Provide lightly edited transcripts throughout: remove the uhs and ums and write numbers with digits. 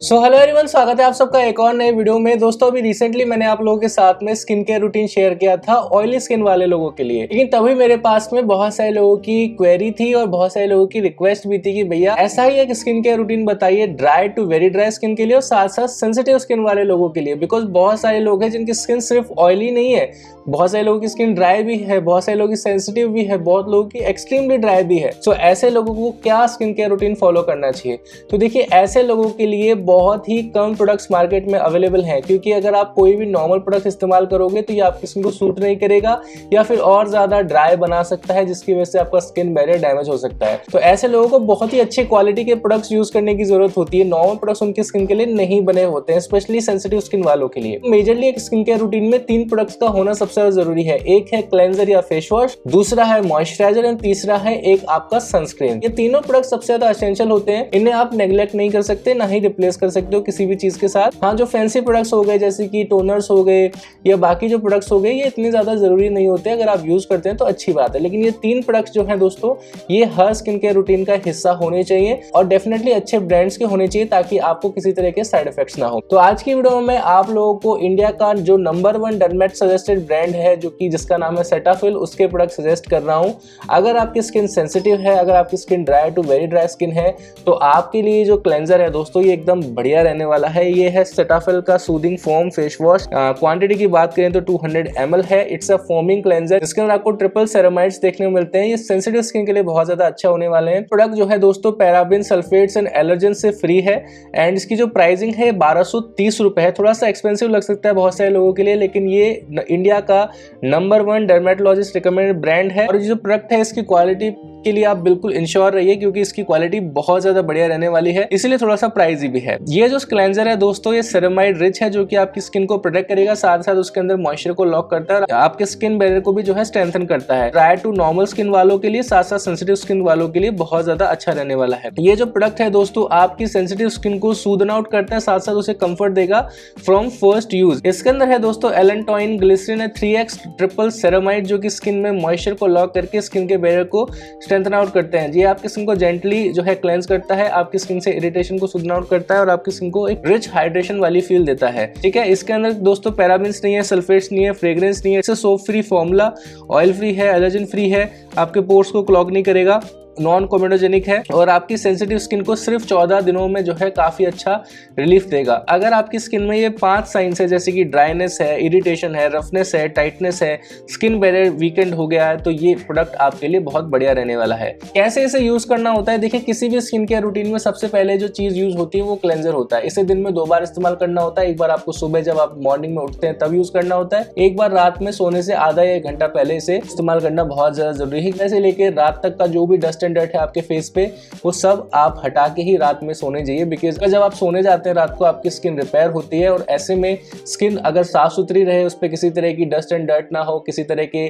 Hello everyone, स्वागत है आप सबका एक और नए वीडियो में। दोस्तों अभी रिसेंटली मैंने आप लोगों के साथ में स्किन केयर रूटीन शेयर किया था ऑयली स्किन वाले लोगों के लिए, लेकिन तभी मेरे पास में बहुत सारे लोगों की क्वेरी थी और बहुत सारे लोगों की रिक्वेस्ट भी थी कि भैया ऐसा ही एक स्किन केयर रूटीन बताइए dry to very dry skin के लिए और साथ साथ सेंसिटिव स्किन वाले लोगों के लिए। बिकॉज बहुत सारे लोग हैं जिनकी स्किन सिर्फ ऑयली नहीं है, बहुत सारे लोगों की स्किन ड्राई भी है, बहुत सारे लोगों की सेंसिटिव भी है, बहुत लोगों की एक्सट्रीमली ड्राई भी है। सो ऐसे लोगों को क्या स्किन केयर रूटीन फॉलो करना चाहिए? तो देखिए, ऐसे लोगों के लिए बहुत ही कम प्रोडक्ट्स मार्केट में अवेलेबल हैं, क्योंकि अगर आप कोई भी नॉर्मल प्रोडक्ट इस्तेमाल करोगे तो ये आपकी स्किन को सूट नहीं करेगा या फिर और ज्यादा ड्राई बना सकता है, जिसकी वजह से आपका स्किन बैरियर डैमेज हो सकता है। तो ऐसे लोगों को बहुत ही अच्छी क्वालिटी के प्रोडक्ट्स यूज करने की जरूरत होती है। नॉर्मल प्रोडक्ट्स उनकी स्किन के लिए नहीं बने होते हैं, स्पेशली सेंसिटिव स्किन वालों के लिए। मेजरली एक स्किन केयर रूटीन में 3 प्रोडक्ट्स का होना सबसे ज्यादा जरूरी है। एक है क्लेंजर या फेस वॉश, दूसरा है मॉइस्चराइजर एंड तीसरा है एक आपका सनस्क्रीन। ये तीनों प्रोडक्ट सबसे ज्यादा एसेंशियल होते हैं, इन्हें आप नेग्लेक्ट नहीं कर सकते, ना ही रिप्लेस कर सकते हो किसी भी चीज के साथ। हाँ, जो फैंसी प्रोडक्ट्स हो गए जैसे कि टोनर्स हो गए या बाकी जो प्रोडक्ट्स हो गए, ये इतने ज्यादा जरूरी नहीं होते। अगर आप यूज करते हैं तो अच्छी बात है, लेकिन ये 3 प्रोडक्ट्स जो हैं दोस्तों, ये हर स्किन केयर रूटीन का हिस्सा होने चाहिए और डेफिनेटली अच्छे ब्रांड्स के होने चाहिए, ताकि आपको किसी तरह के साइड इफेक्ट्स ना हो। तो आज की वीडियो में मैं आप लोगों को इंडिया का जो नंबर 1 डर्मेट सजेस्टेड ब्रांड है, जो कि जिसका नाम है सेटाफिल, उसके प्रोडक्ट सजेस्ट कर रहा हूं। अगर आपकी स्किन सेंसिटिव है, अगर आपकी skin dry to very dry skin है, तो आपके लिए जो क्लेंजर है दोस्तों, ये एकदम बढ़िया रहने वाला है। ये है सेटाफिल का soothing foam face wash. Quantity की बात करें तो 200 ml है। इट्स अ फोमिंग क्लेंजर, इसके अंदर आपको ट्रिपल सेरामाइड्स देखने को मिलते हैं। ये सेंसिटिव स्किन के लिए बहुत ज्यादा अच्छा होने वाले हैं। प्रोडक्ट जो है दोस्तों पैराबिन, सल्फेट्स एंड एलर्जन से फ्री है एंड इसकी जो प्राइसिंग है 1230 रुपए है। थोड़ा सा एक्सपेंसिव लग सकता है बहुत सारे लोगों के लिए, लेकिन ये इंडिया का नंबर 1 डर्मेटोलॉजिस्ट रिकमेंडेड ब्रांड है। और जो प्रोडक्ट है इसकी क्वालिटी के लिए आप बिल्कुल इंश्योर रहिए, क्योंकि इसकी क्वालिटी बहुत ज्यादा बढ़िया रहने वाली है, इसलिए थोड़ा सा प्राइजी भी है। ये जो क्लेंजर है दोस्तों, ये सेरेमाइड रिच है, जो कि आपकी स्किन को प्रोटेक्ट करेगा, साथ साथ उसके अंदर मॉइस्चर को लॉक करता है और आपके स्किन बैरियर को भी जो है स्ट्रेंथन करता है। ड्राई टू नॉर्मल स्किन वालों के लिए, साथ साथ सेंसिटिव स्किन वालों के लिए बहुत ज्यादा अच्छा रहने वाला है। ये जो प्रोडक्ट है दोस्तों, आपकी सेंसिटिव स्किन को सूदन आउट करता है, साथ साथ उसे कंफर्ट देगा फ्रॉम फर्स्ट यूज। इसके अंदर है दोस्तों allantoin, glycerine 3x triple ceramide, जो कि स्किन में मॉइस्चर को लॉक करके स्किन के बैरियर को स्ट्रेंथन आउट करते हैं। ये आपकी स्किन को जेंटली जो है क्लेंस करता है, आपकी स्किन से इरिटेशन को सूदन आउट करता है और आपकी स्किन को एक रिच हाइड्रेशन वाली फील देता है। ठीक है, इसके अंदर दोस्तों पैराबिन्स नहीं है, सल्फेट्स नहीं है, फ्रेग्रेंस नहीं है, इससे soap free formula, oil free है, एलर्जन फ्री है, आपके पोर्स को क्लॉग नहीं करेगा, नॉन कोमेडोजेनिक है और आपकी सेंसिटिव स्किन को सिर्फ 14 दिनों में जो है काफी अच्छा रिलीफ देगा। अगर आपकी स्किन में ये 5 साइंस है, जैसे कि ड्राइनेस है, इरिटेशन है, रफनेस है, टाइटनेस है, स्किन बैरियर वीकेंड हो गया है, तो ये प्रोडक्ट आपके लिए बहुत बढ़िया रहने वाला है। कैसे इसे यूज करना होता है? देखिए, किसी भी स्किन केयर रूटीन में सबसे पहले जो चीज यूज होती है वो क्लेंजर होता है। इसे दिन में 2 बार इस्तेमाल करना होता है। एक बार आपको सुबह जब आप मॉर्निंग में उठते हैं तब यूज करना होता है, एक बार रात में सोने से आधा या 1 घंटा पहले इसे इस्तेमाल करना बहुत ज्यादा जरूरी है। जैसे लेके रात तक का जो भी डस्ट एंड डर्ट है आपके फेस पे, वो सब आप हटा के ही रात में सोने जाइए, बिकॉज जब आप सोने जाते हैं रात को, आपकी स्किन रिपेयर होती है और ऐसे में स्किन अगर साफ सुथरी रहे, उस पर किसी तरह की डस्ट एंड डर्ट ना हो, किसी तरह के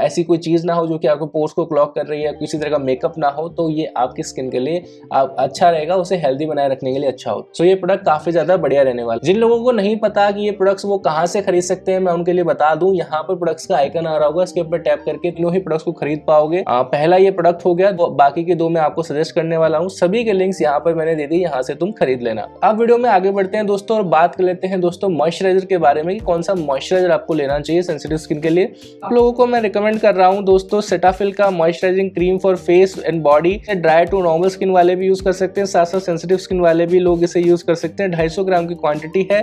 ऐसी कोई चीज ना हो जो कि आपको पोर्स को क्लॉग कर रही है, किसी तरह का मेकअप ना हो, तो ये आपकी स्किन के लिए अच्छा रहेगा, उसे हेल्दी बनाए रखने के लिए अच्छा हो। सो ये प्रोडक्ट काफी ज्यादा बढ़िया रहने वाला। जिन लोगों को नहीं पता कि ये प्रोडक्ट्स वो कहाँ से खरीद सकते हैं, मैं उनके लिए बता दूं, यहाँ पर प्रोडक्ट्स का आइकन आ रहा होगा, इसके ऊपर टैप करके तीनों ही प्रोडक्ट्स को खरीद पाओगे। पहला ये प्रोडक्ट हो गया, बाकी के 2 मैं आपको सजेस्ट करने वाला हूं। सभी के लिंक्स यहाँ पर मैंने दे दी, यहाँ से तुम खरीद लेना। अब वीडियो में आगे बढ़ते हैं दोस्तों और बात कर लेते हैं दोस्तों मॉइस्चराइजर के बारे में, कि कौन सा मॉइस्चराइजर आपको लेना चाहिए सेंसिटिव स्किन के लिए। आप लोगों को मैं रिकमेंड कर रहा हूं दोस्तों सेटाफिल का moisturising cream for face and body. Dry to normal skin वाले भी यूज कर सकते हैं, साथ साथ सेंसिटिव स्किन वाले भी लोग इसे यूज कर सकते हैं। 250 ग्राम की क्वांटिटी है।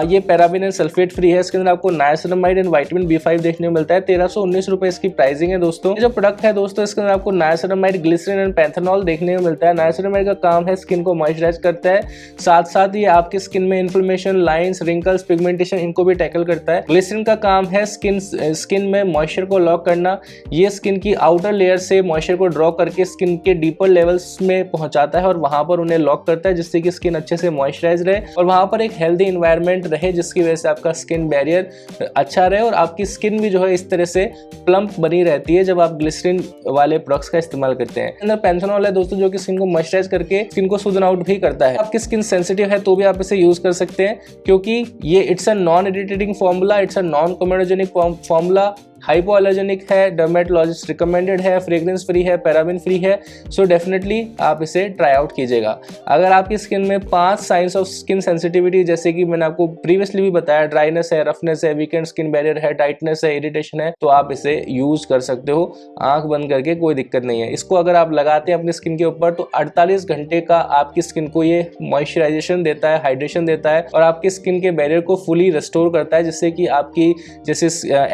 ये पैराबिन एंड सल्फेट फ्री है। इसके अंदर आपको नाइसिनामाइड एंड विटामिन B5 देखने को मिलता है। 1319 रुपए इसकी प्राइसिंग है दोस्तों। ये जो प्रोडक्ट है दोस्तों, इसके अंदर आपको नाइसिनामाइड, ग्लिसरीन एंड पैंथेनॉल देखने को मिलता है। नाइसिनामाइड का काम है स्किन को मॉइस्चराइज करता है, साथ साथ ये आपकी स्किन में इन्फ्लेमेशन, लाइंस, रिंकल्स, पिगमेंटेशन, इनको भी टैकल करता है। ग्लिसरीन का काम है स्किन में मॉइस्चर को लॉक करना। ये स्किन की आउटर लेयर से मॉइस्चर को ड्रॉ करके स्किन के डीपर लेवल्स में पहुंचाता है और वहां पर उन्हें लॉक करता है, जिससे कि स्किन अच्छे से मॉइस्चराइज रहे और वहां पर एक हेल्दी एनवायरनमेंट रहे, जिसकी वजह से आपका स्किन बैरियर अच्छा रहे और आपकी स्किन भी जो है इस तरह से प्लम्प बनी रहती है जब आप ग्लिसरीन वाले प्रोडक्ट्स का इस्तेमाल करते हैं। अंदर पैंथेनॉल है दोस्तों, जो कि स्किन को मॉइस्चराइज करके स्किन को सूदन आउट भी करता है। आपकी स्किन सेंसिटिव है तो भी आप इसे यूज कर सकते हैं, क्योंकि ये it's a non irritating formula, it's a non comedogenic formula hypoallergenic है, डर्मेटोलॉजिस्ट रिकमेंडेड है, फ्रेग्रेंस फ्री है, पैराबिन फ्री है। सो डेफिनेटली आप इसे ट्राई आउट कीजिएगा। अगर आपकी स्किन में 5 साइंस ऑफ स्किन सेंसिटिविटी, जैसे कि मैंने आपको प्रीवियसली भी बताया, ड्राइनेस है, रफनेस है, वीकेंड स्किन बैरियर है, टाइटनेस है, इरिटेशन है, तो आप इसे यूज कर सकते हो आंख बंद करके, कोई दिक्कत नहीं है। इसको अगर आप लगाते हैं अपनी स्किन के ऊपर तो 48 घंटे का आपकी स्किन को ये मॉइस्चराइजेशन देता है, हाइड्रेशन देता है और आपकी स्किन के बैरियर को फुली रिस्टोर करता है, जिससे कि आपकी जैसे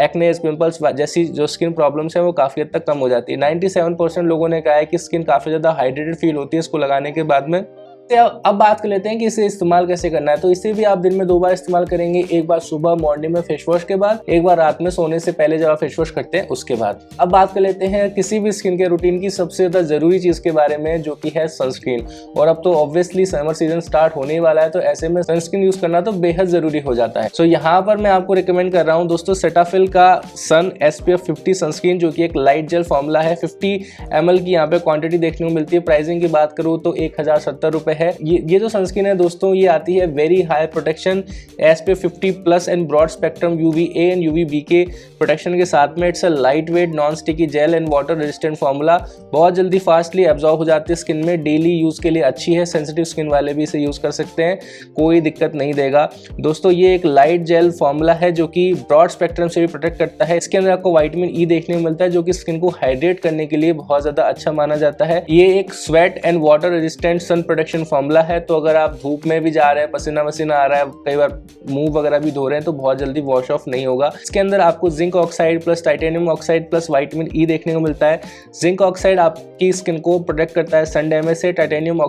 एक्ने, पिंपल्स जैसी जो स्किन प्रॉब्लम्स है वो काफी हद तक कम हो जाती है। 97% लोगों ने कहा है कि स्किन काफी ज्यादा हाइड्रेटेड फील होती है इसको लगाने के बाद में। अब बात कर लेते हैं कि इसे इस्तेमाल कैसे करना है। तो इसे भी आप दिन में 2 बार इस्तेमाल करेंगे, एक बार सुबह मॉर्निंग में फेस वॉश के बाद, एक बार रात में सोने से पहले जब आप फेस वॉश करते हैं उसके बाद। अब बात कर लेते हैं किसी भी स्किन केयर रूटीन की सबसे ज्यादा जरूरी चीज के बारे में, जो कि है सनस्क्रीन। और अब तो ऑब्वियसली समर सीजन स्टार्ट होने ही वाला है, तो ऐसे में सनस्क्रीन यूज करना तो बेहद जरूरी हो जाता है। सो यहाँ पर मैं आपको रिकमेंड कर रहा हूँ दोस्तों सेटाफिल का सन SPF 50 सनस्क्रीन, जो कि एक लाइट जेल फॉर्मूला है। 50 ml की यहाँ पे क्वांटिटी देखने को मिलती है। प्राइसिंग की बात करूँ तो 1070 रुपए है। ये जो सनस्क्रीन है दोस्तों, ये आती है very high protection SPF 50+ and broad spectrum UVA and UVB के प्रोटेक्शन के साथ में। It's a light weight non sticky gel and water resistant formula. बहुत जल्दी फास्टली एब्जॉर्ब हो जाती है स्किन में, डेली यूज के लिए अच्छी है। सेंसिटिव स्किन वाले भी इसे यूज कर सकते हैं, कोई दिक्कत नहीं देगा दोस्तों। ये एक लाइट जेल फॉर्मूला है जो कि ब्रॉड स्पेक्ट्रम से भी प्रोटेक्ट करता है। इसके अंदर आपको विटामिन E देखने को मिलता है, जो कि स्किन को हाइड्रेट करने के लिए बहुत ज्यादा अच्छा माना जाता है। ये एक sweat and water resistant sun protection formula है, तो अगर आप धूप में भी जा रहे हैं, पसीना वसीना आ रहा है, कई बार मुंह वगैरह भी धो रहे हैं, तो बहुत जल्दी वॉश ऑफ नहीं होगा। इसके अंदर आपको zinc oxide plus titanium oxide plus vitamin E देखने को मिलता है। जिंक ऑक्साइड आपकी स्किन को प्रोटेक्ट करता है सन डैमेज से। Titanium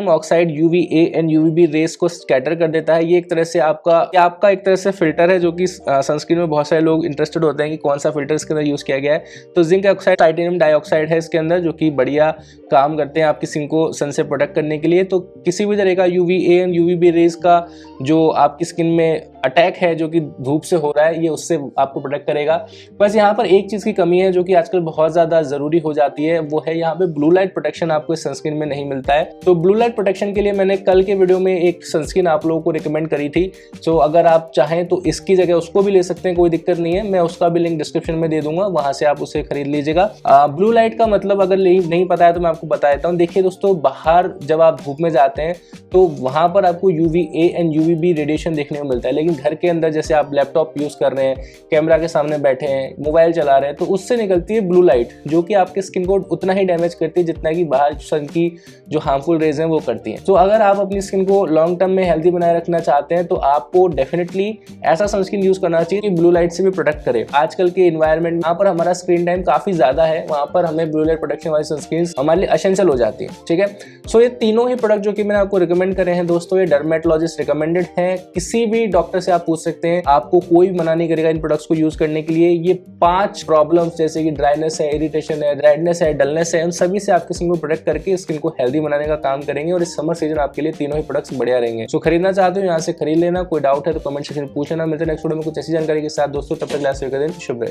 oxide UVA and UVB rays को स्कैटर कर देता है। ये एक तरह से आपका एक तरह से फिल्टर है, जो कि सनस्क्रीन में बहुत सारे लोग इंटरेस्टेड होते हैं कि कौन सा फिल्टर इसके अंदर यूज किया गया है। तो जिंक ऑक्साइड, टाइटेनियम डाइऑक्साइड है इसके अंदर, जो कि बढ़िया काम करते हैं आपकी स्किन को सन से प्रोटेक्ट करने के लिए। तो किसी भी तरह का UVA एंड UVB रेज का जो आपकी स्किन में अटैक है, जो कि धूप से हो रहा है, ये उससे आपको प्रोटेक्ट करेगा। बस यहाँ पर एक चीज की कमी है जो कि आजकल बहुत ज्यादा जरूरी हो जाती है, वो है यहाँ पे ब्लू लाइट प्रोटेक्शन आपको इस सनस्क्रीन में नहीं मिलता है। तो ब्लू लाइट प्रोटेक्शन के लिए मैंने कल के वीडियो में एक सनस्क्रीन आप लोगों को रिकमेंड करी थी। सो अगर आप चाहें तो इसकी जगह उसको भी ले सकते हैं, कोई दिक्कत नहीं है। मैं उसका भी लिंक डिस्क्रिप्शन में दे दूंगा, वहां से आप उसे खरीद लीजिएगा। ब्लू लाइट का मतलब अगर नहीं पता है तो मैं आपको बता देता हूँ। देखिए दोस्तों, बाहर जब आप धूप में जाते हैं तो वहां पर आपको UVA एंड UVB रेडिएशन देखने को मिलता है, लेकिन घर के अंदर जैसे आप लैपटॉप यूज कर रहे हैं, कैमरा के सामने बैठे हैं, मोबाइल चला रहे हैं, तो उससे निकलती है ब्लू लाइट, जो कि आपकी स्किन को उतना ही डैमेज करती है जितना कि बाहर सन की जो हार्मफुल रेज हैं वो करती हैं। तो अगर आप अपनी स्किन को लॉन्ग टर्म में हेल्दी बनाए रखना चाहते हैं तो आपको डेफिनेटली ऐसा सनस्क्रीन यूज करना चाहिए कि ब्लू लाइट से भी प्रोटेक्ट करे। आजकल के एनवायरनमेंट में, यहाँ पर हमारा स्क्रीन टाइम काफी ज्यादा है, वहां पर हमें ब्लू लाइट प्रोटेक्शन वाली सनस्क्रीन हमारे लिए एसेंशियल हो जाती है। ठीक है, सो ये तीनों ही प्रोडक्ट जो कि मैंने आपको रिकमेंड करे हैं दोस्तों, ये डर्मेटोलॉजिस्ट रिकमेंडेड है। किसी भी डॉक्टर से आप पूछ सकते हैं, आपको कोई मना नहीं करेगा इन प्रोडक्ट्स को यूज करने के लिए। ये 5 प्रॉब्लम्स जैसे कि ड्राइनेस है, इरिटेशन है, रेडनेस है, डलनेस है, उन सभी से आपकी स्किन को प्रोटेक्ट करके स्किन को हेल्दी बनाने का काम करेंगे। और इस समर सीजन आपके लिए तीनों ही प्रोडक्ट्स बढ़िया रहेंगे। सो खरीदना चाहते हो यहाँ से खरीद लेना, कोई डाउट है तो कमेंट सेक्शन में पूछना। मिलते हैं नेक्स्ट वीडियो में कुछ ऐसी जानकारी के साथ दोस्तों, तब तक शुभ रहे।